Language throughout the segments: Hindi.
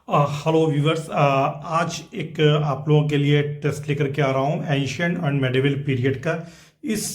हेलो व्यूवर्स, आज एक आप लोगों के लिए टेस्ट लेकर के आ रहा हूँ एंशियंट एंड मेडिवल पीरियड का। इस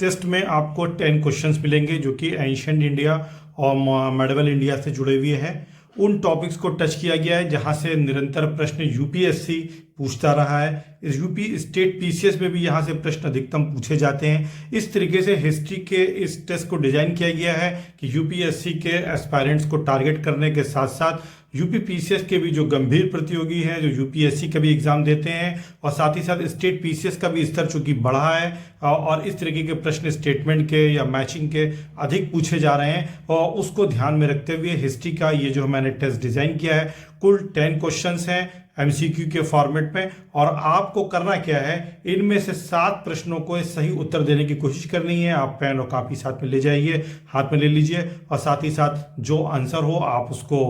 टेस्ट में आपको 10 क्वेश्चंस मिलेंगे जो कि एंशियंट इंडिया और मेडिवल इंडिया से जुड़े हुए हैं। उन टॉपिक्स को टच किया गया है जहाँ से निरंतर प्रश्न यूपीएससी पूछता रहा है। इस यूपी स्टेट पीसीएस में भी यहाँ से प्रश्न अधिकतम पूछे जाते हैं। इस तरीके से हिस्ट्री के इस टेस्ट को डिजाइन किया गया है कि यूपीएससी के एस्पायरेंट्स को टारगेट करने के साथ साथ यूपी पीसीएस के भी जो गंभीर प्रतियोगी हैं, जो यूपीएससी का भी एग्जाम देते हैं, और साथ ही साथ स्टेट पीसीएस का भी स्तर चूंकि बढ़ा है और इस तरीके के प्रश्न स्टेटमेंट के या मैचिंग के अधिक पूछे जा रहे हैं, और उसको ध्यान में रखते हुए हिस्ट्री का ये जो मैंने टेस्ट डिजाइन किया है, कुल 10 क्वेश्चंस हैं एमसीक्यू के फॉर्मेट में। और आपको करना क्या है, इनमें से 7 प्रश्नों को सही उत्तर देने की कोशिश करनी है। आप पेन और कॉपी साथ में ले जाइए, हाथ में ले लीजिए, और साथ ही साथ जो आंसर हो आप उसको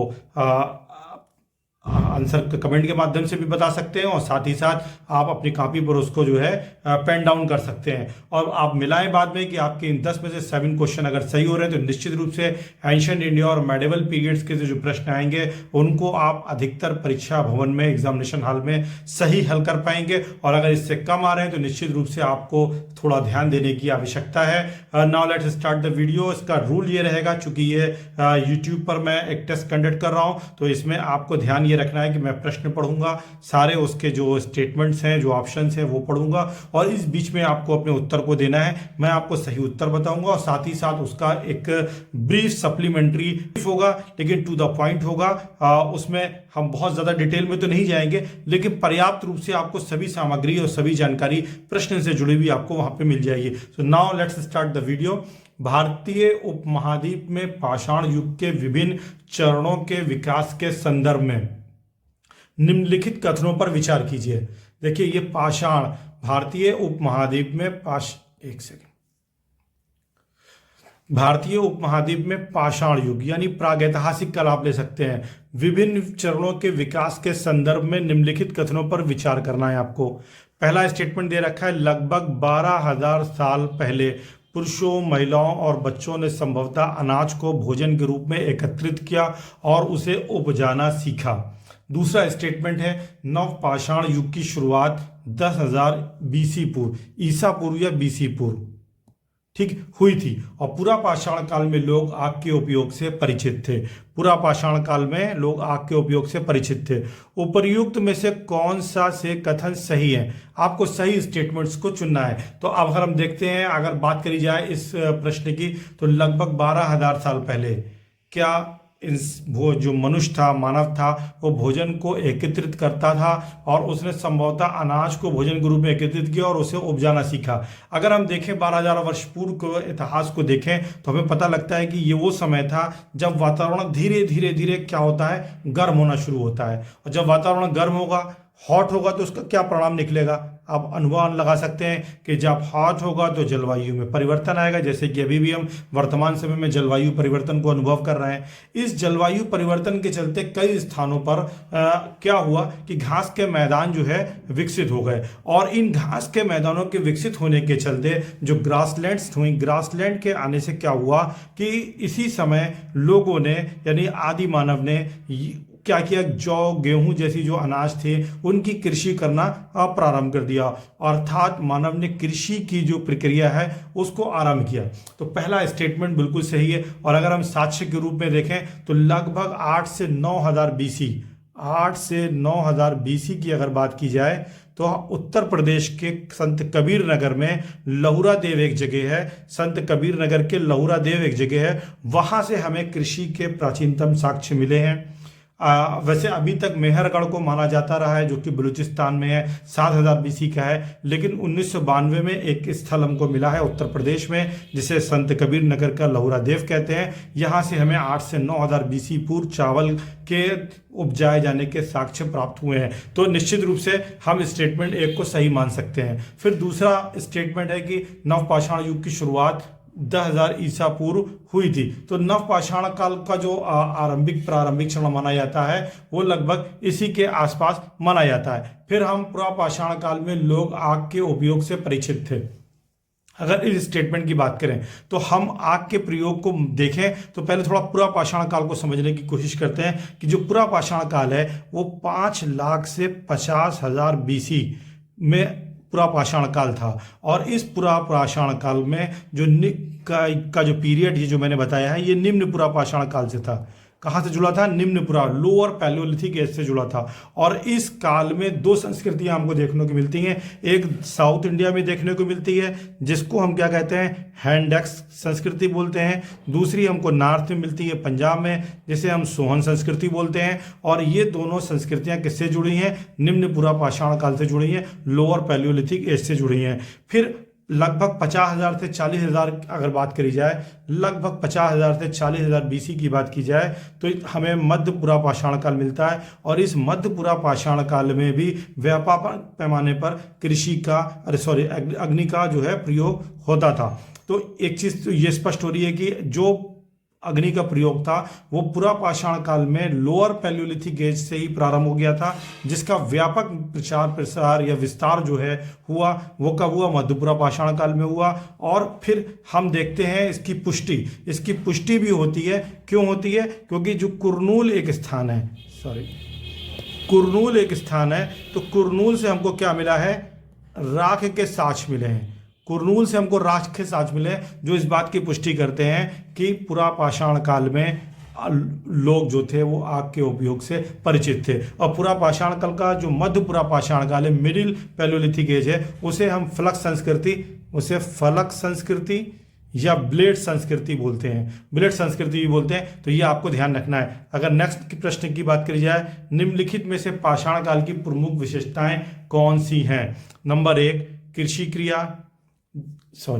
आंसर कमेंट के माध्यम से भी बता सकते हैं, और साथ ही साथ आप अपनी कॉपी पर उसको जो है पेन डाउन कर सकते हैं। और आप मिलाएं बाद में कि आपके इन 10 में से 7 क्वेश्चन अगर सही हो रहे हैं तो निश्चित रूप से एंशिएंट इंडिया और मेडिवल पीरियड्स के जो प्रश्न आएंगे उनको आप अधिकतर परीक्षा भवन में, एग्जामिनेशन हॉल में सही हल कर पाएंगे। और अगर इससे कम आ रहे हैं तो निश्चित रूप से आपको थोड़ा ध्यान देने की आवश्यकता है। Now let's start the video. इसका रूल ये रहेगा, चूंकि ये यूट्यूब पर मैं एक टेस्ट कंडक्ट कर रहा हूं, तो इसमें आपको ध्यान ये रखना है कि मैं प्रश्न पढ़ूंगा, सारे उसके जो स्टेटमेंट्स हैं, जो ऑप्शंस हैं वो पढ़ूंगा, और इस बीच में आपको अपने उत्तर को देना है। मैं आपको सही उत्तर बताऊंगा और साथ ही साथ उसका एक ब्रीफ सप्लीमेंट्री होगा, लेकिन टू द पॉइंट होगा। उसमें हम बहुत ज्यादा डिटेल में तो नहीं जाएंगे, लेकिन पर्याप्त रूप से आपको सभी सामग्री और सभी जानकारी प्रश्न से जुड़ी हुई आपको वहां पे मिल जाएगी। So now let's start the video. भारतीय उपमहाद्वीप में पाषाण युग के विभिन्न चरणों के विकास के संदर्भ में निम्नलिखित कथनों पर विचार कीजिए। देखिए, ये पाषाण, भारतीय उपमहाद्वीप में भारतीय उपमहाद्वीप में पाषाण युग यानी प्रागैतिहासिक काल आप ले सकते हैं। विभिन्न चरणों के विकास के संदर्भ में निम्नलिखित कथनों पर विचार करना है आपको। पहला स्टेटमेंट दे रखा है, लगभग 12,000 साल पहले पुरुषों, महिलाओं और बच्चों ने संभवतः अनाज को भोजन के रूप में एकत्रित किया और उसे उपजाना सीखा। दूसरा स्टेटमेंट है, नव पाषाण युग की शुरुआत 10,000 बीसी पूर्व, ईसा पूर्व या बीसी पूर्व, ठीक, हुई थी, और पूरा पाषाण काल में लोग आग के उपयोग से परिचित थे। पूरा पाषाण काल में लोग आग के उपयोग से परिचित थे। उपर्युक्त में से कौन सा से कथन सही है? आपको सही स्टेटमेंट्स को चुनना है। तो अब अगर हम देखते हैं, अगर बात करी जाए इस प्रश्न की, तो लगभग 12,000 साल पहले क्या वो जो मनुष्य था, मानव था, वो भोजन को एकत्रित करता था और उसने संभवतः अनाज को भोजन के रूप में एकत्रित किया और उसे उपजाना सीखा। अगर हम देखें 12,000 वर्ष पूर्व के इतिहास को देखें तो हमें पता लगता है कि ये वो समय था जब वातावरण धीरे धीरे धीरे क्या होता है, गर्म होना शुरू होता है। और जब वातावरण गर्म होगा, हॉट होगा, तो उसका क्या परिणाम निकलेगा? आप अनुमान लगा सकते हैं कि जब हॉट होगा तो जलवायु में परिवर्तन आएगा, जैसे कि अभी भी हम वर्तमान समय में जलवायु परिवर्तन को अनुभव कर रहे हैं। इस जलवायु परिवर्तन के चलते कई स्थानों पर क्या हुआ कि घास के मैदान जो है विकसित हो गए, और इन घास के मैदानों के विकसित होने के चलते जो ग्रासलैंड्स हुई, ग्रासलैंड के आने से क्या हुआ कि इसी समय लोगों ने, यानी आदि मानव ने क्या किया, जौ, गेहूं जैसी जो अनाज थे उनकी कृषि करना प्रारंभ कर दिया, अर्थात मानव ने कृषि की जो प्रक्रिया है उसको आरंभ किया। तो पहला स्टेटमेंट बिल्कुल सही है। और अगर हम साक्ष्य के रूप में देखें तो लगभग 8 से 9,000 बीसी, 8 से 9,000 बीसी की अगर बात की जाए तो उत्तर प्रदेश के संत कबीर नगर में लहुरा देव एक जगह है, संत कबीर नगर के लहुरा देव एक जगह है, वहां से हमें कृषि के प्राचीनतम साक्ष्य मिले हैं। वैसे अभी तक मेहरगढ़ को माना जाता रहा है जो कि बलूचिस्तान में है, 7,000 बीसी का है, लेकिन 1992 में एक स्थल हमको मिला है उत्तर प्रदेश में जिसे संत कबीर नगर का लहुरा देव कहते हैं। यहाँ से हमें 8 से 9,000 बीसी पूर्व चावल के उपजाए जाने के साक्ष्य प्राप्त हुए हैं। तो निश्चित रूप से हम स्टेटमेंट 1 को सही मान सकते हैं। फिर दूसरा स्टेटमेंट है कि नवपाषाण युग की शुरुआत 10,000 ईसा पूर्व हुई थी। तो नवपाषाण काल का जो प्रारंभिक क्षण माना जाता है वो लगभग इसी के आसपास माना जाता है। फिर हम पुरापाषाण काल में लोग आग के उपयोग से परिचित थे। अगर इस स्टेटमेंट की बात करें तो हम आग के प्रयोग को देखें तो पहले थोड़ा पूरा पाषाण काल को समझने की कोशिश करते हैं कि जो पूरा पाषाण काल है वो 5 लाख से 50,000 BC में पूरा पाषाण काल था। और इस पूरा पाषाण काल में जो का जो पीरियड ये जो मैंने बताया है ये निम्न पूरा पाषाण काल से था। कहाँ से जुड़ा था? निम्न पूरा, लोअर पैलियोलिथिक एज से जुड़ा था। और इस काल में 2 संस्कृतियां हमको देखने को मिलती हैं। एक साउथ इंडिया में देखने को मिलती है जिसको हम क्या कहते हैं, हैंडेक्स संस्कृति बोलते हैं। दूसरी हमको नॉर्थ में मिलती है पंजाब में, जिसे हम सोहन संस्कृति बोलते हैं। और ये दोनों संस्कृतियां किससे जुड़ी हैं? निम्न पूरा पाषाण काल से जुड़ी हैं, लोअर पैलियोलिथिक एज से जुड़ी हैं। फिर लगभग 50,000 से 40,000 अगर बात करी जाए, लगभग 50,000 से 40,000 BC की बात की जाए तो हमें मध्य पूरा पाषाण काल मिलता है। और इस मध्य पूरा पाषाण काल में भी व्यापक पैमाने पर कृषि का अग्नि का जो है प्रयोग होता था। तो एक चीज तो ये स्पष्ट हो रही है कि जो अग्नि का प्रयोग था वो पूरा पाषाण काल में लोअर पैलियोलिथिक एज से ही प्रारंभ हो गया था, जिसका व्यापक प्रचार प्रसार या विस्तार जो है हुआ वो कब हुआ? मध्य पूरा पाषाण काल में हुआ। और फिर हम देखते हैं इसकी पुष्टि भी होती है। क्यों होती है? क्योंकि जो कुरनूल एक स्थान है, कुरनूल एक स्थान है, तो कुरनूल से हमको क्या मिला है? राख के साक्ष्य मिले हैं। कुरनूल से हमको राख के साक्ष्य मिले जो इस बात की पुष्टि करते हैं कि पूरा पाषाण काल में लोग जो थे वो आग के उपयोग से परिचित थे। और पूरा पाषाण काल का जो मध्य पूरा पाषाण काल है, मिडिल पैलियोलिथिक एज है, उसे हम फलक संस्कृति या ब्लेड संस्कृति बोलते हैं, ब्लेड संस्कृति भी बोलते हैं। तो ये आपको ध्यान रखना है। अगर नेक्स्ट प्रश्न की बात करी जाए, निम्नलिखित में से पाषाण काल की प्रमुख विशेषताएं कौन सी हैं? नंबर 1 कृषि क्रिया,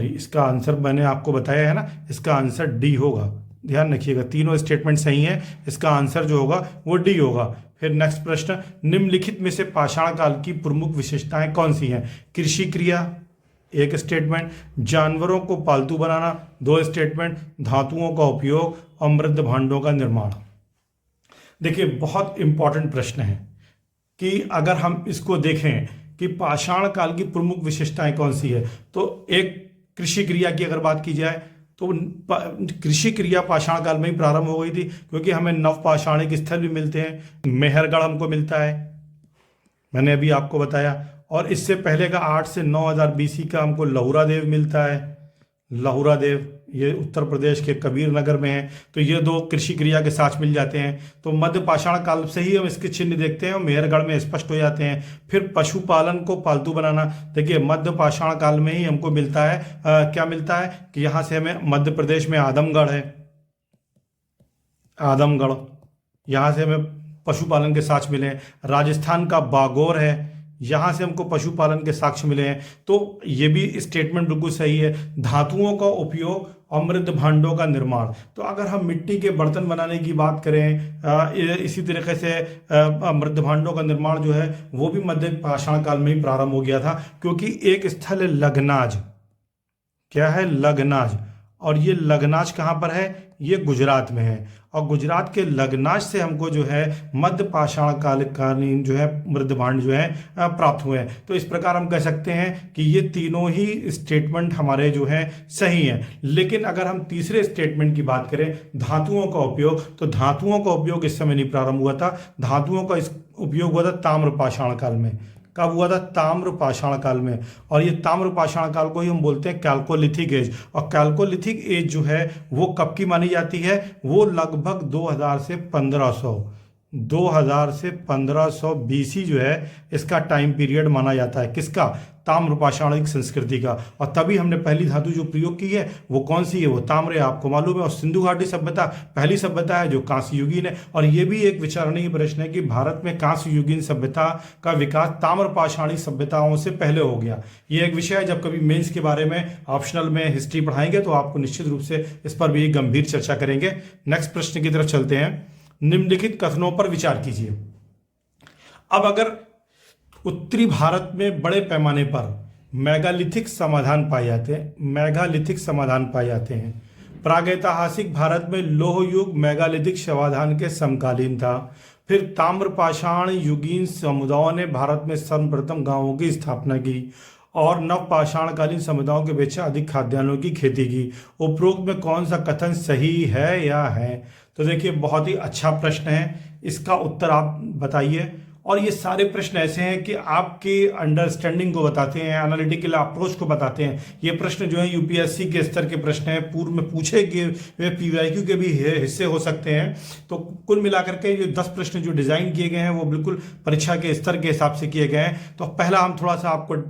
इसका आंसर मैंने आपको बताया है ना, इसका आंसर डी होगा। ध्यान रखिएगा, तीनों स्टेटमेंट सही हैं, इसका आंसर जो होगा वो डी होगा। फिर नेक्स्ट प्रश्न, निम्नलिखित में से पाषाण काल की प्रमुख विशेषताएं कौन सी हैं? कृषि क्रिया एक स्टेटमेंट, जानवरों को पालतू बनाना 2 स्टेटमेंट, धातुओं का उपयोग और मृद भांडों का निर्माण। देखिए बहुत इंपॉर्टेंट प्रश्न है कि अगर हम इसको देखें कि पाषाण काल की प्रमुख विशेषताएं कौन सी है, तो एक कृषि क्रिया की अगर बात की जाए तो कृषि क्रिया पाषाण काल में ही प्रारंभ हो गई थी, क्योंकि हमें नवपाषाणिक स्थल भी मिलते हैं। मेहरगढ़ हमको मिलता है, मैंने अभी आपको बताया। और इससे पहले का 8 से 9,000 BC का हमको लहुरा देव मिलता है। लहुरा देव ये उत्तर प्रदेश के कबीर नगर में है। तो ये 2 कृषि क्रिया के साथ मिल जाते हैं। तो मध्य पाषाण काल से ही हम इसके चिन्ह देखते हैं और मेहरगढ़ में स्पष्ट हो जाते हैं। फिर पशुपालन को पालतू बनाना, देखिए मध्य पाषाण काल में ही हमको मिलता है। क्या मिलता है कि यहाँ से हमें मध्य प्रदेश में आदमगढ़ है, आदमगढ़, यहाँ से हमें पशुपालन के साक्ष्य मिले हैं। राजस्थान का बागौर है, यहाँ से हमको पशुपालन के साक्ष्य मिले हैं। तो ये भी स्टेटमेंट बिल्कुल सही है। धातुओं का उपयोग और मृद भांडों का निर्माण, तो अगर हम मिट्टी के बर्तन बनाने की बात करें, इसी तरीके से मृद भांडों का निर्माण जो है वो भी मध्य पाषाण काल में ही प्रारंभ हो गया था। क्योंकि एक स्थल है लखनाज, क्या है? लखनाज। और ये लखनाज कहाँ पर है? ये गुजरात में है। और गुजरात के लखनाज से हमको जो है मध्य पाषाण कालीन जो है मृद भांड जो है प्राप्त हुए हैं। तो इस प्रकार हम कह सकते हैं कि ये तीनों ही स्टेटमेंट हमारे जो हैं सही हैं। लेकिन अगर हम तीसरे स्टेटमेंट की बात करें, धातुओं का उपयोग, तो धातुओं का उपयोग इस समय नहीं प्रारंभ हुआ था। धातुओं का उपयोग हुआ था ताम्र पाषाण काल में। कब हुआ था? ताम्र पाषाण काल में। और ये ताम्र पाषाण काल को ही हम बोलते हैं कैल्कोलिथिक एज। और कैल्कोलिथिक एज जो है वो कब की मानी जाती है? वो लगभग 2000 से 1500 BC जो है इसका टाइम पीरियड माना जाता है। किसका? ताम्र पाषाणिक संस्कृति का। और तभी हमने पहली धातु जो प्रयोग की है वो कौन सी है? वो ताम्र है, आपको मालूम है। और सिंधु घाटी सभ्यता पहली सभ्यता है जो कांस्य युगीन है। और ये भी एक विचारणीय प्रश्न है कि भारत में कांस्य युगीन सभ्यता का विकास ताम्र पाषाणिक सभ्यताओं से पहले हो गया। ये एक विषय है, जब कभी मेंस के बारे में ऑप्शनल में हिस्ट्री पढ़ाएंगे तो आपको निश्चित रूप से इस पर भी गंभीर चर्चा करेंगे। नेक्स्ट प्रश्न की तरफ चलते हैं। निम्नलिखित कथनों पर विचार कीजिए। अब अगर उत्तरी भारत में बड़े पैमाने पर मेगालिथिक समाधान पाए जाते हैं। प्रागैतिहासिक भारत में लौह युग मेगालिथिक समाधान के समकालीन था। फिर ताम्रपाषाण युगीन समुदायों ने भारत में सर्वप्रथम गांवों की स्थापना की। और नवपाषाणकालीन समुदायों की अपेक्षा अधिक खाद्यान्नों की खेती की। उपरोक्त में कौन सा कथन सही है या है? तो देखिए, बहुत ही अच्छा प्रश्न है, इसका उत्तर आप बताइए। और ये सारे प्रश्न ऐसे हैं कि आपके अंडरस्टैंडिंग को बताते हैं, एनालिटिकल अप्रोच को बताते हैं। ये प्रश्न जो है यूपीएससी के स्तर के प्रश्न हैं, पूर्व में पूछे गए पीवाईक्यू के भी हिस्से हो सकते हैं। तो कुल मिलाकर के ये 10 प्रश्न जो डिजाइन किए गए हैं वो बिल्कुल परीक्षा के स्तर के हिसाब से किए गए हैं। तो पहला हम थोड़ा सा आपको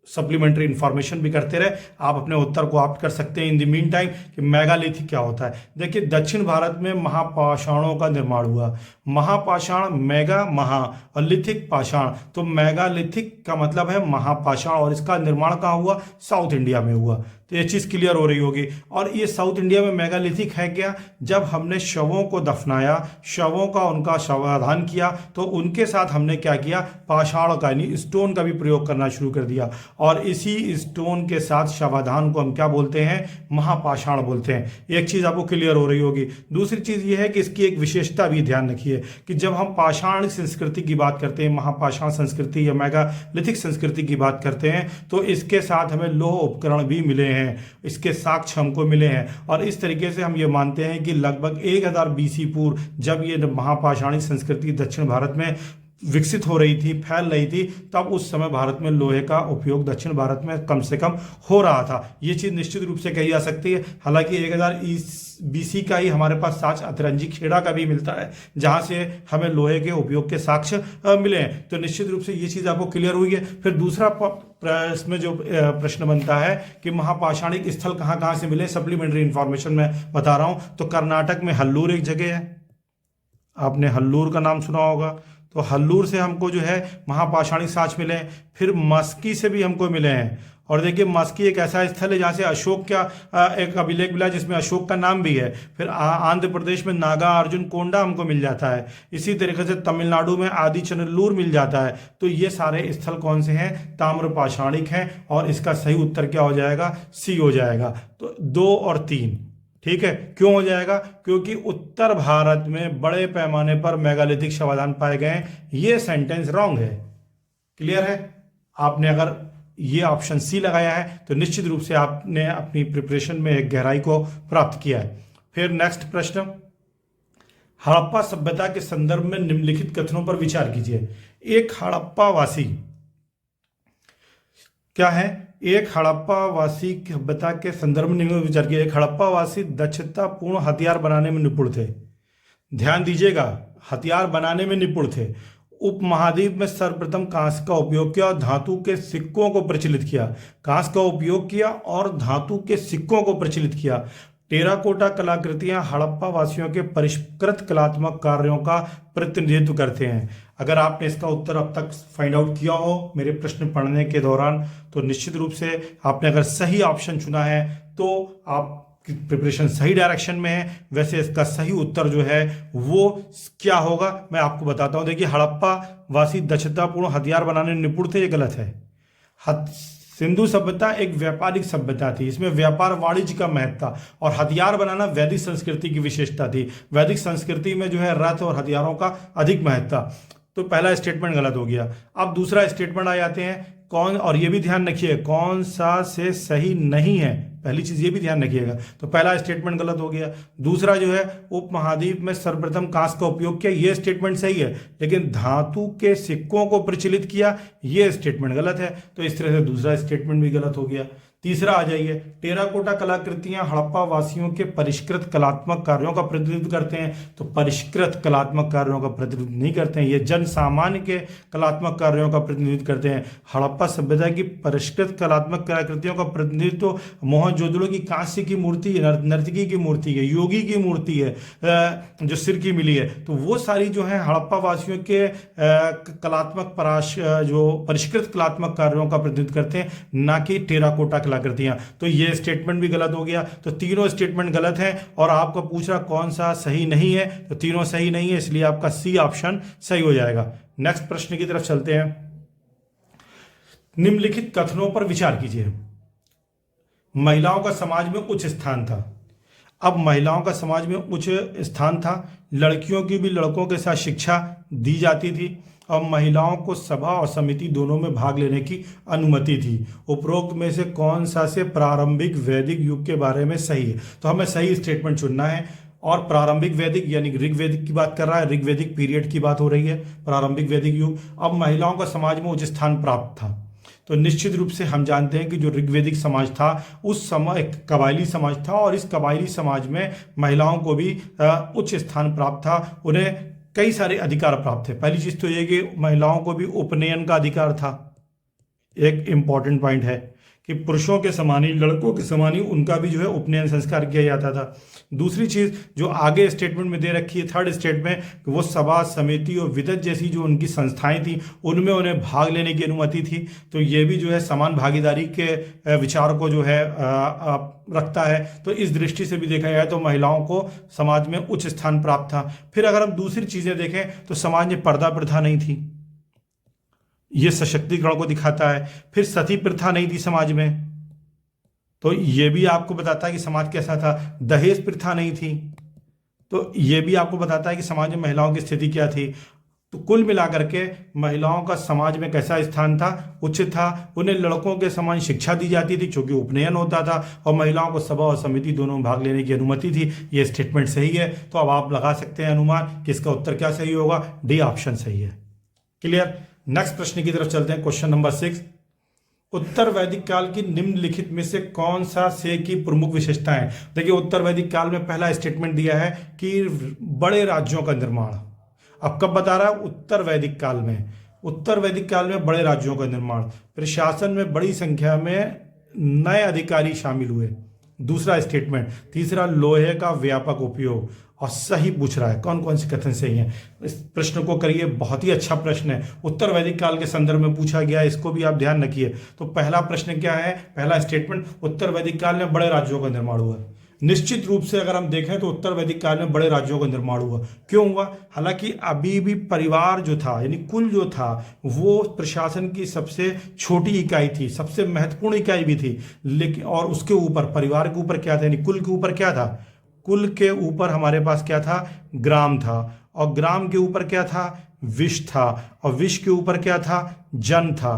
सप्लीमेंट्री इंफॉर्मेशन भी करते रहे, आप अपने उत्तर को ऑप्ट कर सकते हैं इन द मीन टाइम कि मेगालिथिक क्या होता है। देखिए, दक्षिण भारत में महापाषाणों का निर्माण हुआ। महापाषाण, मेगा, महा और लिथिक पाषाण। तो मेगालिथिक का मतलब है महापाषाण, और इसका निर्माण कहाँ हुआ? साउथ इंडिया में हुआ। तो ये चीज़ क्लियर हो रही होगी। और ये साउथ इंडिया में मेगालिथिक है क्या? जब हमने शवों को दफनाया, शवों का उनका शवाधान किया, तो उनके साथ हमने क्या किया? पाषाण का यानी स्टोन का भी प्रयोग करना शुरू कर दिया, और इसी स्टोन के साथ शवाधान को हम क्या बोलते हैं? महापाषाण बोलते हैं। एक चीज़ आपको क्लियर हो रही होगी। दूसरी चीज़ ये है कि इसकी एक विशेषता भी ध्यान रखिए कि जब हम पाषाण संस्कृति की बात करते हैं, महापाषाण संस्कृति या मेगालिथिक संस्कृति की बात करते हैं, तो इसके साथ हमें लौह उपकरण भी मिले हैं, इसके साक्ष्य हमको मिले हैं। और इस तरीके से हम ये मानते हैं कि लगभग 1000 BC पूर्व जब ये महापाषाणिक संस्कृति दक्षिण भारत में विकसित हो रही थी, फैल रही थी, तब उस समय भारत में लोहे का उपयोग दक्षिण भारत में कम से कम हो रहा था। ये चीज़ निश्चित रूप से कही जा सकती है। हालांकि 1000 BC का ही हमारे पास साक्ष्य अतरंजी खेड़ा का भी मिलता है, जहां से हमें लोहे के उपयोग के साक्ष्य मिले हैं। तो निश्चित रूप से ये चीज़ आपको क्लियर हुई है। फिर दूसरा इसमें जो प्रश्न बनता है कि महापाषाणिक स्थल कहाँ कहाँ से मिले, सप्लीमेंट्री इंफॉर्मेशन में बता रहा हूँ। तो कर्नाटक में हल्लूर एक जगह है, आपने हल्लूर का नाम सुना होगा। तो हल्लूर से हमको जो है महापाषाणिक साक्ष्य मिले हैं। फिर मस्की से भी हमको मिले हैं। और देखिए, मस्की एक ऐसा स्थल है जहाँ से अशोक का एक अभिलेख मिला जिसमें अशोक का नाम भी है। फिर आंध्र प्रदेश में नागा अर्जुन कोंडा हमको मिल जाता है। इसी तरीके से तमिलनाडु में आदिचनल्लूर मिल जाता है। तो ये सारे स्थल कौन से हैं? ताम्रपाषाणिक हैं। और इसका सही उत्तर क्या हो जाएगा? सी हो जाएगा। तो 2 और 3 ठीक है। क्यों हो जाएगा? क्योंकि उत्तर भारत में बड़े पैमाने पर मेगालिथिक शवाधान पाए गए हैं। ये सेंटेंस रॉन्ग है। क्लियर है? आपने अगर ये ऑप्शन सी लगाया है तो निश्चित रूप से आपने अपनी प्रिपरेशन में एक गहराई को प्राप्त किया है। फिर नेक्स्ट प्रश्न, हड़प्पा सभ्यता के संदर्भ में निम्नलिखित कथनों पर विचार कीजिए। एक हड़प्पावासी क्या है? एक हड़प्पावासी सभ्यता के संदर्भ में निम्न विचार किया। एक हड़प्पावासी दक्षतापूर्ण हथियार बनाने में निपुण थे। ध्यान दीजिएगा, हथियार बनाने में निपुण थे। उपमहाद्वीप में सर्वप्रथम कांस्य का उपयोग किया और धातु के सिक्कों को प्रचलित किया। कांस्य का उपयोग किया और धातु के सिक्कों को प्रचलित किया। टेराकोटा कलाकृतियां हड़प्पा वासियों के परिष्कृत कलात्मक कार्यों का प्रतिनिधित्व करते हैं। अगर आपने इसका उत्तर अब तक फाइंड आउट किया हो मेरे प्रश्न पढ़ने के दौरान, तो निश्चित रूप से आपने अगर सही ऑप्शन चुना है तो आप प्रिपरेशन सही डायरेक्शन में है। वैसे इसका सही उत्तर जो है वो क्या होगा मैं आपको बताता हूं। देखिए, हड़प्पा वासी दक्षतापूर्ण हथियार बनाने में निपुण थे, ये गलत है। सिंधु सभ्यता एक व्यापारिक सभ्यता थी, इसमें व्यापार वाणिज्य का महत्व था, और हथियार बनाना वैदिक संस्कृति की विशेषता थी। वैदिक संस्कृति में जो है रथ और हथियारों का अधिक महत्व था। तो पहला स्टेटमेंट गलत हो गया। अब दूसरा स्टेटमेंट आ जाते हैं कौन, और ये भी ध्यान रखिए कौन सा से सही नहीं है। पहली चीज ये भी ध्यान रखिएगा। तो पहला स्टेटमेंट गलत हो गया। दूसरा जो है उपमहाद्वीप में सर्वप्रथम कांस्य का उपयोग किया, ये स्टेटमेंट सही है, लेकिन धातु के सिक्कों को प्रचलित किया, ये स्टेटमेंट गलत है। तो इस तरह से दूसरा स्टेटमेंट भी गलत हो गया। तीसरा आ जाइए, टेराकोटा कलाकृतियां हड़प्पा वासियों के परिष्कृत कलात्मक कार्यों का प्रतिनिधित्व करते हैं। तो परिष्कृत कलात्मक कार्यों का प्रतिनिधित्व नहीं करते हैं, ये जन सामान्य के कलात्मक कार्यों का प्रतिनिधित्व करते हैं। हड़प्पा सभ्यता की परिष्कृत कलात्मक कलाकृतियों का प्रतिनिधित्व मोहनजोदड़ो की कांस्य की मूर्ति, नर्तकी की मूर्ति है, योगी की मूर्ति है जो सिर की मिली है। तो वो सारी जो है हड़प्पा वासियों के कलात्मक जो परिष्कृत कलात्मक कार्यों का प्रतिनिधित्व करते हैं, ना कि टेराकोटा कलाकृतियां। तो ये स्टेटमेंट भी गलत हो गया। तो तीनों स्टेटमेंट गलत हैं, और आपको पूछ रहा कौन सा सही नहीं है, तो तीनों सही नहीं है, इसलिए आपका सी ऑप्शन सही हो जाएगा। नेक्स्ट प्रश्न की तरफ चलते हैं। निम्नलिखित कथनों पर विचार कीजिए। महिलाओं का समाज में उच्च स्थान था। अब महिलाओं का समाज में उच्च स्थान था, लड़कियों की भी लड़कों के साथ शिक्षा दी जाती थी, और महिलाओं को सभा और समिति दोनों में भाग लेने की अनुमति थी। उपरोक्त में से कौन सा से प्रारंभिक वैदिक युग के बारे में सही है? तो हमें सही स्टेटमेंट चुनना है। और प्रारंभिक वैदिक यानी ऋग्वेदिक की बात कर रहा है, ऋग्वेदिक पीरियड की बात हो रही है, प्रारंभिक वैदिक युग। अब महिलाओं का समाज में उच्च स्थान प्राप्त था, तो निश्चित रूप से हम जानते हैं कि जो ऋग्वेदिक समाज था उस समय एक कबायली समाज था, और इस कबायली समाज में महिलाओं को भी उच्च स्थान प्राप्त था, उन्हें कई सारे अधिकार प्राप्त थे। पहली चीज तो ये कि महिलाओं को भी उपनयन का अधिकार था, एक इंपॉर्टेंट पॉइंट है कि पुरुषों के समान ही, लड़कों के समान ही उनका भी जो है उपनयन संस्कार किया जाता था। दूसरी चीज जो आगे स्टेटमेंट में दे रखी है, थर्ड स्टेटमेंट, वो सभा समिति और विदत जैसी जो उनकी संस्थाएं थी उनमें उन्हें भाग लेने की अनुमति थी। तो ये भी जो है समान भागीदारी के विचार को जो है रखता है। तो इस दृष्टि से भी देखा जाए तो महिलाओं को समाज में उच्च स्थान प्राप्त था। फिर अगर हम दूसरी चीजें देखें तो समाज में पर्दा प्रथा नहीं थी, ये सशक्तिकरण को दिखाता है। फिर सती प्रथा नहीं थी समाज में, तो ये भी आपको बताता है कि समाज कैसा था। दहेज प्रथा नहीं थी, तो ये भी आपको बताता है कि समाज में महिलाओं की स्थिति क्या थी। तो कुल मिलाकर के महिलाओं का समाज में कैसा स्थान था? उच्च था। उन्हें लड़कों के समान शिक्षा दी जाती थी क्योंकि उपनयन होता था, और महिलाओं को सभा और समिति दोनों में भाग लेने की अनुमति थी। ये स्टेटमेंट सही है। तो अब आप लगा सकते हैं अनुमान कि इसका उत्तर क्या सही होगा, डी ऑप्शन सही है। क्लियर। नेक्स्ट प्रश्न की तरफ चलते हैं। क्वेश्चन नंबर 6, उत्तर वैदिक काल की निम्नलिखित में से कौन सा से की प्रमुख विशेषताएं? देखिए, उत्तर वैदिक काल में पहला स्टेटमेंट दिया है कि बड़े राज्यों का निर्माण। अब कब बता रहा है? उत्तर वैदिक काल में। उत्तर वैदिक काल में बड़े राज्यों का निर्माण, प्रशासन में बड़ी संख्या में नए अधिकारी शामिल हुए। दूसरा स्टेटमेंट। तीसरा, लोहे का व्यापक उपयोग। और सही पूछ रहा है, कौन कौन से कथन सही हैं? इस प्रश्न को करिए, बहुत ही अच्छा प्रश्न है, उत्तर वैदिक काल के संदर्भ में पूछा गया है, इसको भी आप ध्यान रखिए। तो पहला प्रश्न क्या है? पहला स्टेटमेंट, उत्तर वैदिक काल में बड़े राज्यों का निर्माण हुआ। निश्चित रूप से अगर हम देखें तो उत्तर वैदिक काल में बड़े राज्यों का निर्माण हुआ। क्यों हुआ? हालांकि अभी भी परिवार जो था यानी कुल जो था वो प्रशासन की सबसे छोटी इकाई थी, सबसे महत्वपूर्ण इकाई भी थी, लेकिन और उसके ऊपर परिवार के ऊपर क्या था, यानी कुल के ऊपर क्या था? कुल के ऊपर हमारे पास क्या था? ग्राम था। और ग्राम के ऊपर क्या था? विष था। और विष के ऊपर क्या था? जन था।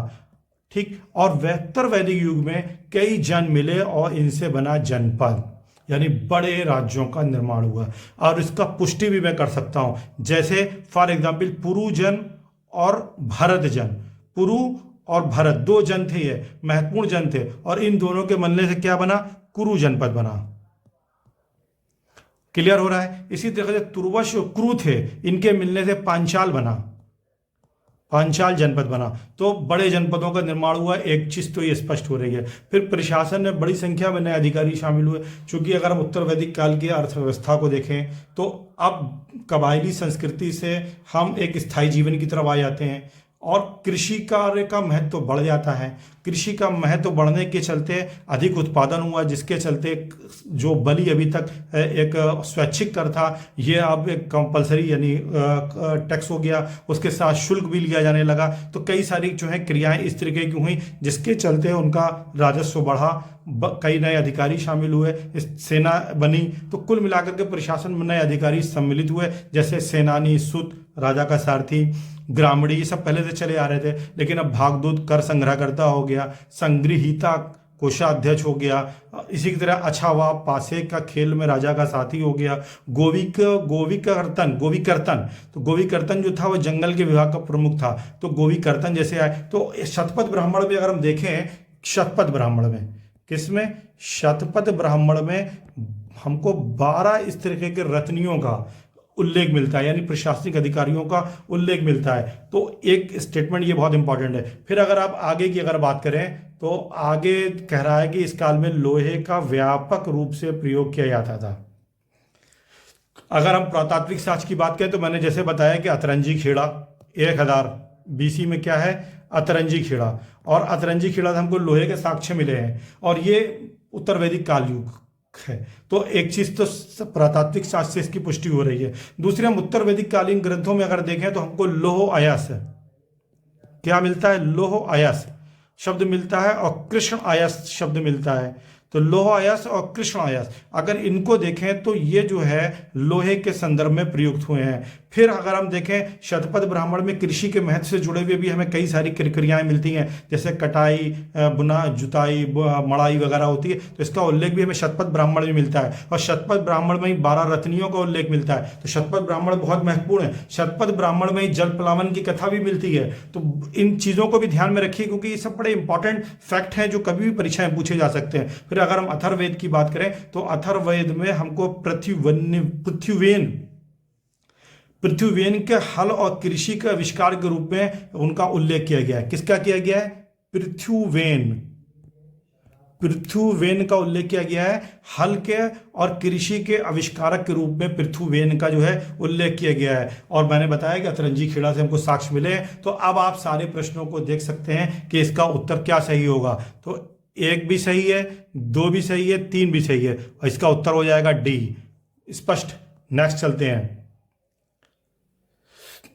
ठीक। और उत्तर वैदिक युग में कई जन मिले और इनसे बना जनपद, यानी बड़े राज्यों का निर्माण हुआ। और इसका पुष्टि भी मैं कर सकता हूं, जैसे फॉर एग्जाम्पल पुरु जन और भरत जन। पुरु और भरत दो जन थे, ये महत्वपूर्ण जन थे, और इन दोनों के मिलने से क्या बना? कुरु जनपद बना। क्लियर हो रहा है? इसी तरह से तुर्वश और क्रू थे, इनके मिलने से पांचाल बना, पांचाल जनपद बना। तो बड़े जनपदों का निर्माण हुआ, एक चीज तो ये स्पष्ट हो रही है। फिर प्रशासन में बड़ी संख्या में नए अधिकारी शामिल हुए, क्योंकि अगर हम उत्तर वैदिक काल की अर्थव्यवस्था को देखें तो अब कबायली संस्कृति से हम एक स्थायी जीवन की तरफ आ जाते हैं, और कृषि कार्य का महत्व बढ़ जाता है। कृषि का महत्व बढ़ने के चलते अधिक उत्पादन हुआ, जिसके चलते जो बलि अभी तक एक स्वैच्छिक कर था, ये अब एक कंपलसरी यानी टैक्स हो गया, उसके साथ शुल्क भी लिया जाने लगा। तो कई सारी जो है क्रियाएं इस तरीके की हुई, जिसके चलते उनका राजस्व बढ़ा, कई नए अधिकारी शामिल हुए, सेना बनी। तो कुल मिलाकर के प्रशासन में नए अधिकारी सम्मिलित हुए, जैसे सेनानी, सूत, राजा का सारथी, ग्रामणी, ये सब पहले से चले आ रहे थे, लेकिन अब भागदूत कर संग्रहकर्ता हो गया, संग्रहिता कोषाध्यक्ष हो गया। इसी की तरह अछावा पासे का खेल में राजा का साथी हो गया। गोविकर्तन, तो गोविकर्तन जो था वो जंगल के विभाग का प्रमुख था, तो गोविकर्तन जैसे आए। तो शतपथ ब्राह्मण में अगर हम देखें, शतपथ ब्राह्मण में, किसमें? शतपथ ब्राह्मण में हमको 12 इस तरीके के रत्नियों का उल्लेख मिलता है, यानी प्रशासनिक अधिकारियों का उल्लेख मिलता है। तो एक स्टेटमेंट ये बहुत इंपॉर्टेंट है। फिर अगर आप आगे की अगर बात करें तो आगे कह रहा है कि इस काल में लोहे का व्यापक रूप से प्रयोग किया जाता था। अगर हम पुरातात्विक साक्ष्य की बात करें तो मैंने जैसे बताया कि अतरंजी खेड़ा 1000 BC में क्या है? अतरंजी खेड़ा। और अतरंजी खेड़ा से हमको लोहे के साक्ष्य मिले हैं, और ये उत्तर वैदिक काल युग है। तो एक चीज तो पुरातात्विक साक्ष्य से इसकी पुष्टि हो रही है। दूसरे, हम उत्तर वैदिक कालीन ग्रंथों में अगर देखें तो हमको लोह आयास क्या मिलता है? लोह आयास शब्द मिलता है, और कृष्ण आयास शब्द मिलता है। तो लोह आयास और कृष्ण आयास अगर इनको देखें तो ये जो है लोहे के संदर्भ में प्रयुक्त हुए हैं। फिर अगर हम देखें शतपथ ब्राह्मण में कृषि के महत्व से जुड़े हुए भी हमें कई सारी क्रियाएं मिलती हैं, जैसे कटाई, बुना, जुताई, मड़ाई वगैरह होती है, तो इसका उल्लेख भी हमें शतपथ ब्राह्मण में मिलता है। और शतपथ ब्राह्मण में ही 12 रत्नियों का उल्लेख मिलता है, तो शतपथ ब्राह्मण बहुत महत्वपूर्ण है। शतपथ ब्राह्मण में ही जल प्लावन की कथा भी मिलती है। तो इन चीज़ों को भी ध्यान में रखिए, क्योंकि ये सब बड़े इंपॉर्टेंट फैक्ट हैं जो कभी भी परीक्षाएं पूछे जा सकते हैं। फिर अगर हम अथर्ववेद की बात करें तो अथर्ववेद में हमको पृथ्वीवेन के हल और कृषि के आविष्कार के रूप में उनका उल्लेख किया गया है। किसका किया गया है? पृथ्वीवेन का उल्लेख किया गया है। हल के और कृषि के आविष्कारक के रूप में पृथ्वीवेन का जो है उल्लेख किया गया है। और मैंने बताया कि अतरंजी खेड़ा से हमको साक्ष्य मिले हैं। तो अब आप सारे प्रश्नों को देख सकते हैं कि इसका उत्तर क्या सही होगा। तो 1 भी सही है, 2 भी सही है, 3 भी सही है, और इसका उत्तर हो जाएगा डी। स्पष्ट। नेक्स्ट चलते हैं।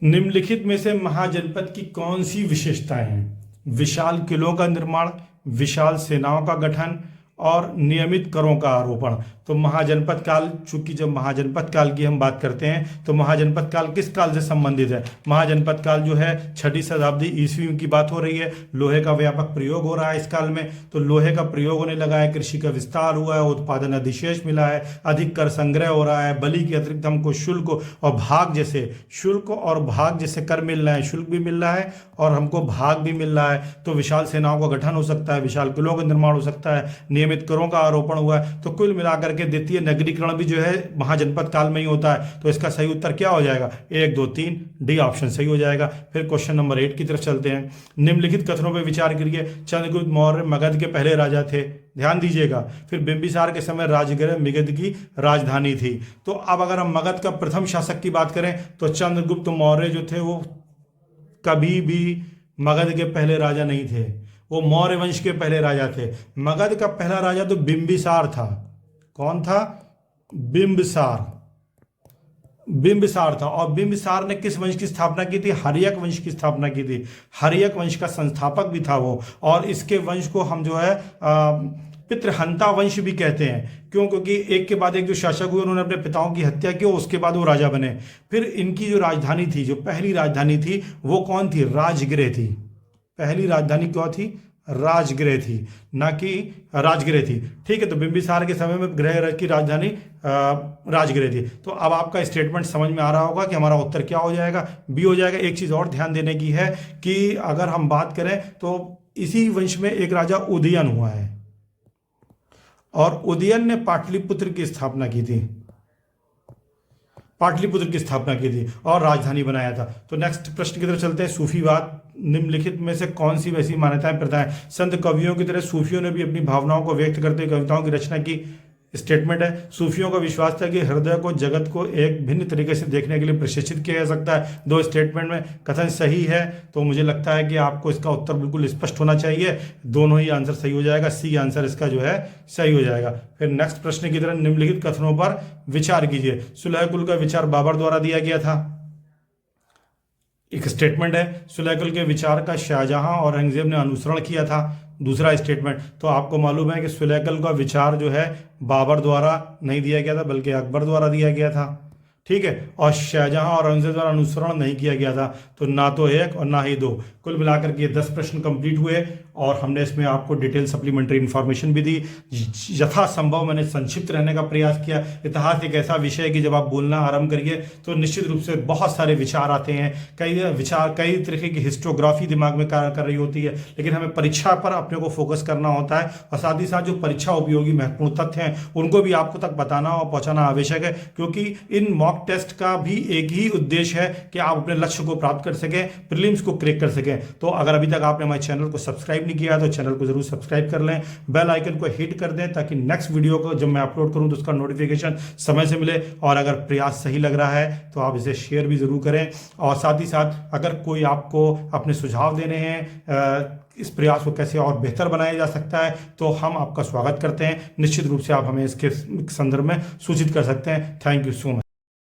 निम्नलिखित में से महाजनपद की कौन सी विशेषताएं हैं? विशाल किलों का निर्माण, विशाल सेनाओं का गठन और नियमित करों का आरोपण। तो महाजनपद काल, चूंकि जब महाजनपद काल की हम बात करते हैं तो महाजनपद काल किस काल से संबंधित है? महाजनपद काल जो है 6वीं शताब्दी ईस्वी की बात हो रही है। लोहे का व्यापक प्रयोग हो रहा है इस काल में, तो लोहे का प्रयोग होने लगा है, कृषि का विस्तार हुआ है, उत्पादन अधिशेष मिला है, अधिक कर संग्रह हो रहा है, बलि के अतिरिक्त हमको शुल्क और भाग जैसे कर मिल रहे हैं, शुल्क भी मिल रहा है और हमको भाग भी मिल रहा है। तो विशाल सेनाओं का गठन हो सकता है, विशाल किलों का निर्माण हो सकता है, नियमित करों का आरोपण हुआ है। तो कुल मिलाकर के द्वितीय नगरीकरण भी जो है महाजनपद काल में ही होता है। तो इसका सही उत्तर क्या हो जाएगा? 1, 2, 3 डी ऑप्शन सही हो जाएगा। फिर क्वेश्चन नंबर 8 की तरफ चलते हैं। निम्नलिखित कथनों पर विचार करिए। चंद्रगुप्त मौर्य मगध के पहले राजा थे, ध्यान दीजिएगा। फिर बिंबिसार के समय राजगृह मगध की राजधानी थी। तो अब अगर हम मगध का प्रथम शासक की बात करें तो चंद्रगुप्त मौर्य जो थे वो कभी भी मगध के पहले राजा नहीं थे, वो मौर्य वंश के पहले राजा थे। मगध का पहला राजा तो बिंबिसार था। कौन था? बिंबिसार था। और बिंबिसार ने किस वंश की स्थापना की थी? हर्यक वंश की स्थापना की थी। हर्यक वंश का संस्थापक भी था वो। और इसके वंश को हम जो है पितृहंता वंश भी कहते हैं। क्यों? क्योंकि एक के बाद एक जो शासक हुए उन्होंने अपने पिताओं की हत्या की, उसके बाद वो राजा बने। फिर इनकी जो राजधानी थी, जो पहली राजधानी थी वो कौन थी? राजगृह थी। पहली राजधानी क्या थी? राजगृह थी, ना कि राजगृह थी। ठीक है, तो बिंबिसार के समय में गृह की राजधानी राजगृह थी। तो अब आपका स्टेटमेंट समझ में आ रहा होगा कि हमारा उत्तर क्या हो जाएगा? बी हो जाएगा। एक चीज़ और ध्यान देने की है कि अगर हम बात करें तो इसी वंश में एक राजा उदयन हुआ है और उदयन ने पाटलिपुत्र की स्थापना की थी। और राजधानी बनाया था। तो नेक्स्ट प्रश्न की तरफ चलते हैं। सूफीवाद। निम्नलिखित में से कौन सी वैसी मान्यताएं प्रथाएं? संत कवियों की तरह सूफियों ने भी अपनी भावनाओं को व्यक्त करते हुए कविताओं की रचना की। स्टेटमेंट है। सूफियों का विश्वास था कि हृदय को जगत को एक भिन्न तरीके से देखने के लिए प्रशिक्षित किया जा सकता है। 2 स्टेटमेंट में कथन सही है, तो मुझे लगता है कि आपको इसका उत्तर बिल्कुल स्पष्ट होना चाहिए। दोनों ही आंसर सही हो जाएगा। सी आंसर इसका जो है सही हो जाएगा। फिर नेक्स्ट प्रश्न की तरह निम्नलिखित कथनों पर विचार कीजिए। सुलह कुल का विचार बाबर द्वारा दिया गया था। एक स्टेटमेंट है। सुलह कुल के विचार का शाहजहां और औरंगजेब ने अनुसरण किया था। दूसरा स्टेटमेंट। तो आपको मालूम है कि सुलह कुल का विचार जो है बाबर द्वारा नहीं दिया गया था, बल्कि अकबर द्वारा दिया गया था। ठीक है, और शाहजहां और औरंगजेब द्वारा अनुसरण नहीं किया गया था। तो ना तो 1 और ना ही 2, कुल मिलाकर के 10 प्रश्न कंप्लीट हुए और हमने इसमें आपको डिटेल सप्लीमेंट्री इन्फॉर्मेशन भी दी। यथासंभव मैंने संक्षिप्त रहने का प्रयास किया। इतिहास एक ऐसा विषय है कि जब आप बोलना आरंभ करिए तो निश्चित रूप से बहुत सारे विचार आते हैं। कई तरीके की हिस्टोग्राफी दिमाग में कार्य कर रही होती है, लेकिन हमें परीक्षा पर अपने को फोकस करना होता है और साथ ही साथ जो परीक्षा उपयोगी महत्वपूर्ण तथ्य हैं उनको भी आपको तक बताना और पहुंचाना आवश्यक है, क्योंकि इन मॉक टेस्ट का भी एक ही उद्देश्य है कि आप अपने लक्ष्य को प्राप्त कर सकें, प्रीलिम्स को क्रैक कर सकें। तो अगर अभी तक आपने हमारे चैनल को सब्सक्राइब नहीं किया तो चैनल को जरूर सब्सक्राइब कर लें, बेल आइकन को हिट कर दें ताकि नेक्स्ट वीडियो को जब मैं अपलोड करूं तो उसका नोटिफिकेशन समय से मिले। और अगर प्रयास सही लग रहा है तो आप इसे शेयर भी जरूर करें। और साथ ही साथ अगर कोई आपको अपने सुझाव देने हैं इस प्रयास को कैसे और बेहतर बनाया जा सकता है तो हम आपका स्वागत करते हैं। निश्चित रूप से आप हमें इसके संदर्भ में सूचित कर सकते हैं। Thank you so much.